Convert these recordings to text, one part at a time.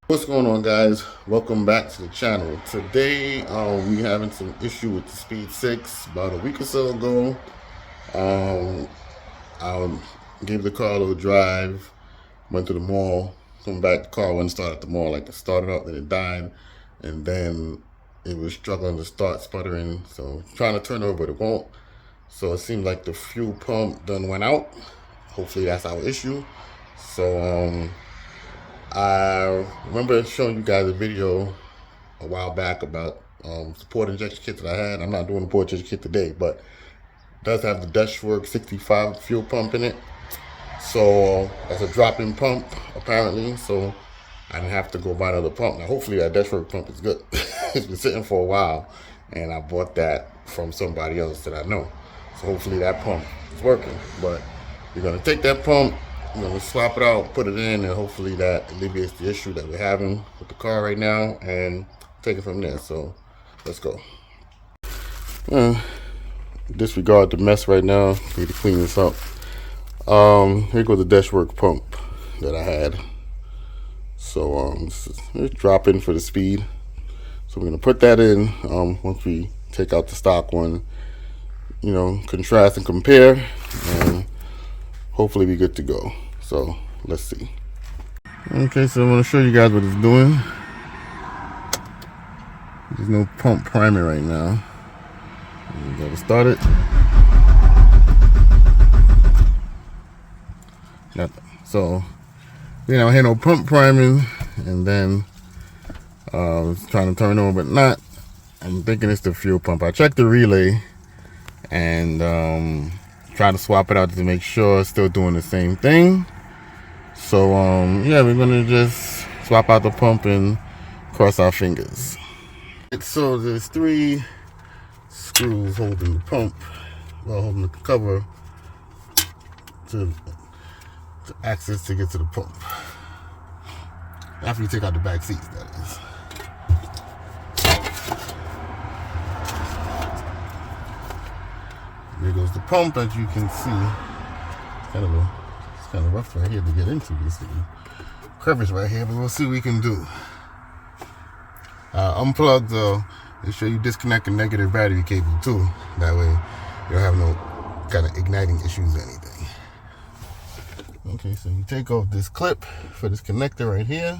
What's going on, guys? Welcome back to the channel. Today we having some issue with the Speed 6. About a week or so ago, um, I gave the car a little drive, went to the mall, come back, the car wouldn't start at the mall. Like, it started up, then it died, and then it was struggling to start, sputtering. So trying to turn over, but it won't. So it seemed like the fuel pump done went out. Hopefully that's our issue. So I remember showing you guys a video a while back about the port injection kit that I had. I'm not doing the port injection kit today, but it does have the Deatschwerks 65 fuel pump in it. So that's a drop-in pump apparently. So I didn't have to go buy another pump. Now hopefully that Deatschwerks pump is good. It's been sitting for a while, and I bought that from somebody else that I know. So hopefully that pump is working. But we're gonna take that pump, we're gonna swap it out, put it in, and hopefully that alleviates the issue that we're having with the car right now, and take it from there. So let's go. Disregard the mess right now. Need to clean this up. Here goes the Deatschwerks pump that I had. So it's drop-in for the speed. So we're gonna put that in once we take out the stock one. You know, contrast and compare, and hopefully we're good to go. So let's see. Okay, so I'm gonna show you guys what it's doing. There's no pump primer right now. We gotta start it. Nothing. So I had no pump priming, and then I was trying to turn over, but not. I'm thinking it's the fuel pump. I checked the relay and try to swap it out to make sure it's still doing the same thing. So yeah, we're gonna just swap out the pump and cross our fingers. So there's 3 screws holding the pump, well, holding the cover to access to get to the pump. After you take out the back seats, that is. There goes the pump, as you can see. It's kind of rough right here to get into this thing. Crevice right here, but we'll see what we can do. Unplug the. Make sure you disconnect a negative battery cable too. That way you don't have no kind of igniting issues or anything. Okay, so you take off this clip for this connector right here.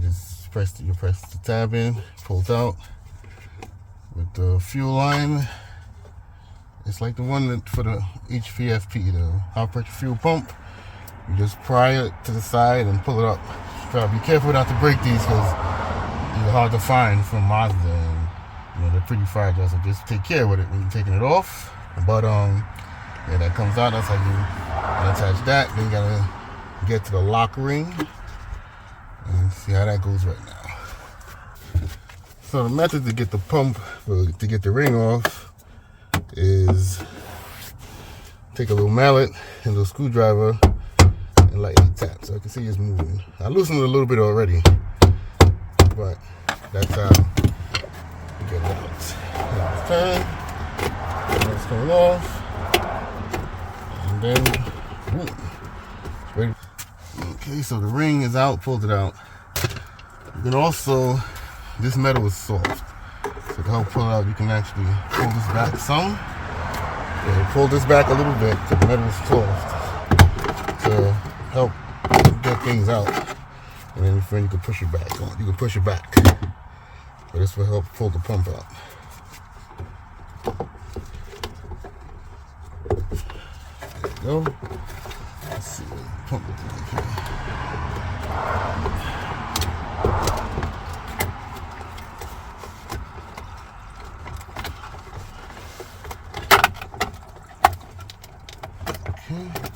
You press the tab in, pulls out with the fuel line. It's like the one that for the HVFP, the high pressure fuel pump. You just pry it to the side and pull it up. Try to be careful not to break these because they're hard to find from Mazda, and they're pretty fragile. So just take care with it when you're taking it off. But yeah, that comes out. That's how you attach that. Then you gotta get to the lock ring and see how that goes right now. So the method to get the pump, to get the ring off, is take a little mallet and a little screwdriver and lightly tap. So I can see it's moving. I loosened it a little bit already, but that's how you get it out. Now it's turn, that's coming off, and then boom, it's ready. Okay, so the ring is out, pulled it out. You can also, this metal is soft. So to help pull it out, you can actually pull this back some. Yeah, pull this back a little bit because the metal is soft to help get things out. And then you can push it back on. You can push it back. So this will help pull the pump out. There you go. Let's see what the pump looks like here.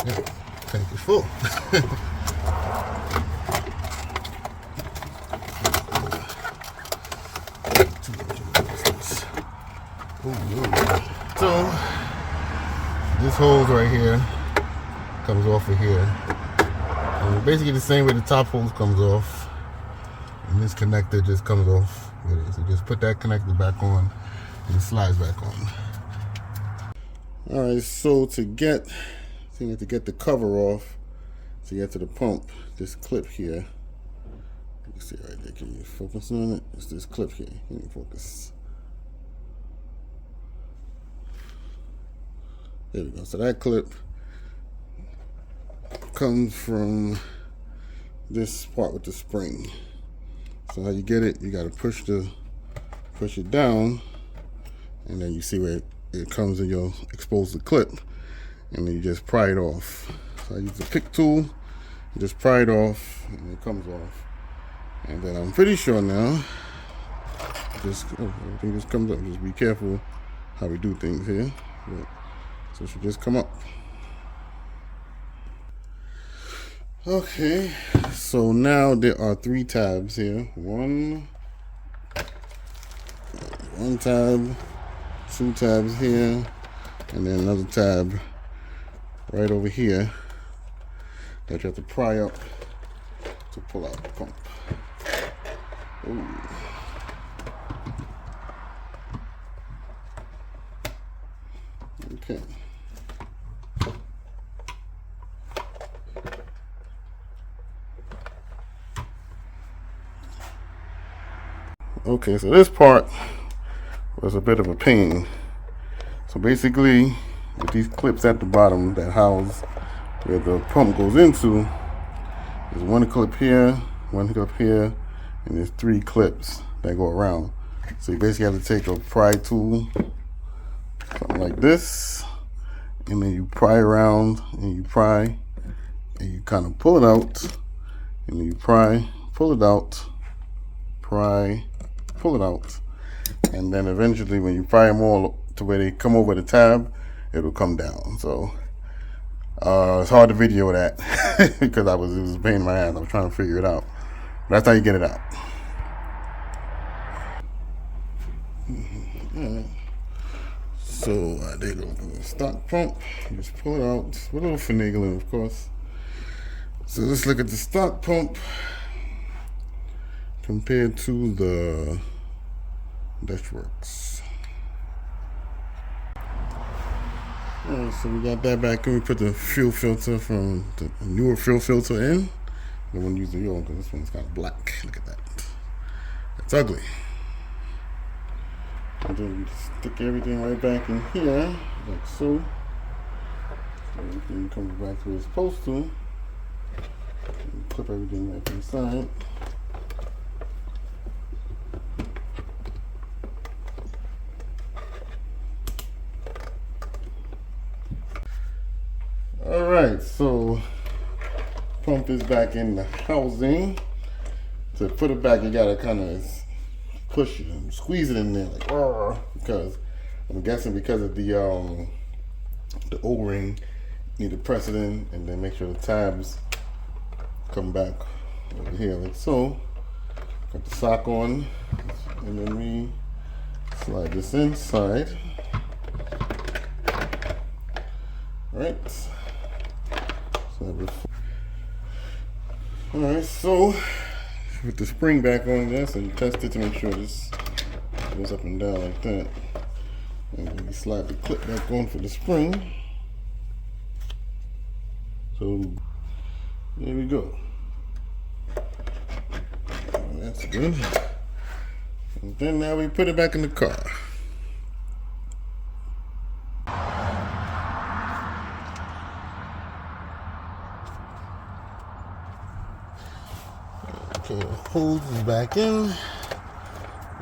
Yeah, tank is full. So this hose right here comes off of here. And basically the same way the top hose comes off, and this connector just comes off with it. So just put that connector back on and it slides back on. Alright, so to get the cover off, to get to the pump, this clip here, You see right there, can you focus on it? It's this clip here, can you focus? There we go, so that clip comes from this part with the spring. So how you get it, you gotta push it down, and then you see where it comes and you'll expose the clip, and then you just pry it off. So I use the pick tool, just pry it off, and it comes off. And then I'm pretty sure now, everything just comes up. Just be careful how we do things here. So it should just come up. Okay, so now there are 3 tabs here. One tab, 2 tabs here, and then another tab right over here that you have to pry up to pull out the pump. Ooh. Okay. Okay, so this part was a bit of a pain. So basically, with these clips at the bottom that house where the pump goes into, there's one clip here, one clip here, and there's 3 clips that go around. So you basically have to take a pry tool, something like this, and then you pry around, and you pry, and you kind of pull it out, and then you pry, pull it out, pry, pull it out, and then eventually when you pry them all to where they come over the tab, it'll come down. So it's hard to video that because it was a pain in my ass. I was trying to figure it out. But that's how you get it out. Right. So there you go. The stock pump. You just pull it out with a little finagling, of course. So let's look at the stock pump compared to the Deatschwerks. Alright, so we got that back, and we put the fuel filter from the newer fuel filter in. I want to use the old because this one's kind of black. Look at that. It's ugly. And then you stick everything right back in here, like so. So everything comes back to where it's supposed to. And clip everything back inside. Alright, so pump is back in the housing. To put it back, you gotta kind of push it and squeeze it in there, like, because I'm guessing because of the O-ring, you need to press it in and then make sure the tabs come back over here, like so. Got the sock on, and then we slide this inside. Alright. Alright, so with the spring back on there, so you test it to make sure this goes up and down like that. And then you slide the clip back on for the spring. So there we go. That's good. And then now we put it back in the car. Okay, the hose is back in.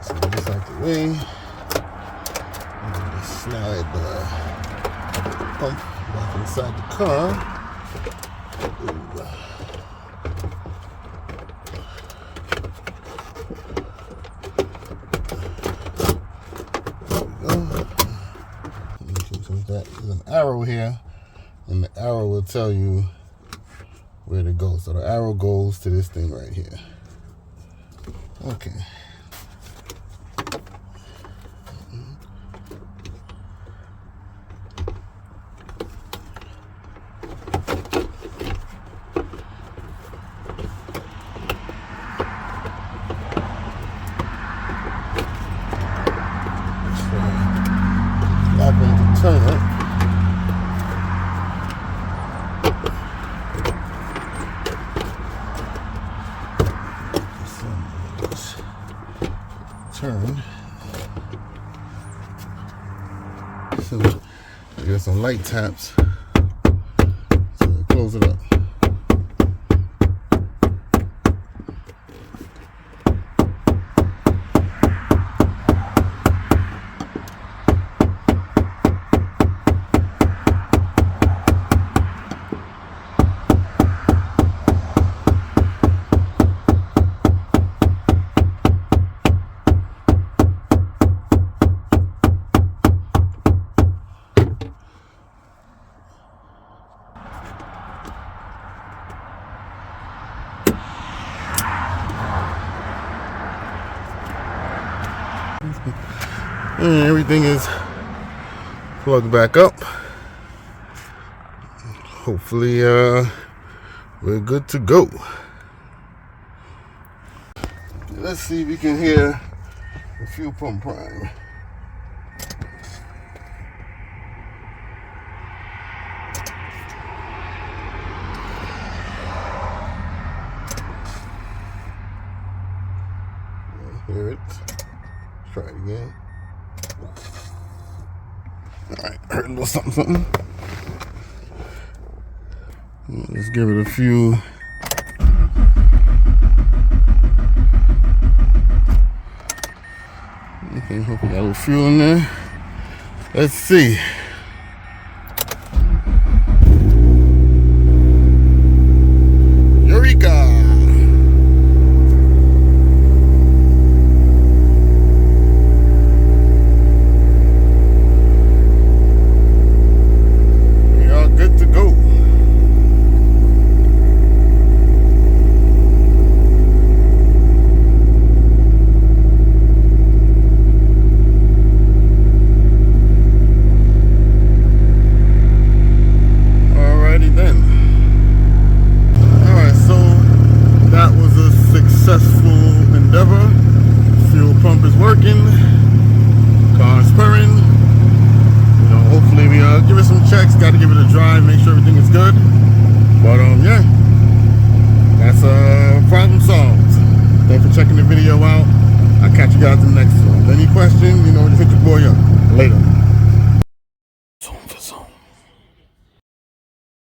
So this out the way. And just slide the pump back inside the car. There's an arrow here, and the arrow will tell you where to go. So the arrow goes to this thing right here. Okay. Not going to turn it. turn. So you got some light taps. So close it up. And everything is plugged back up. Hopefully we're good to go. Let's see if we can hear the fuel pump prime. Hear it. Let's try it again. Alright, heard a little something. Let's give it a few. Okay, hope we got a little fuel in there. Let's see.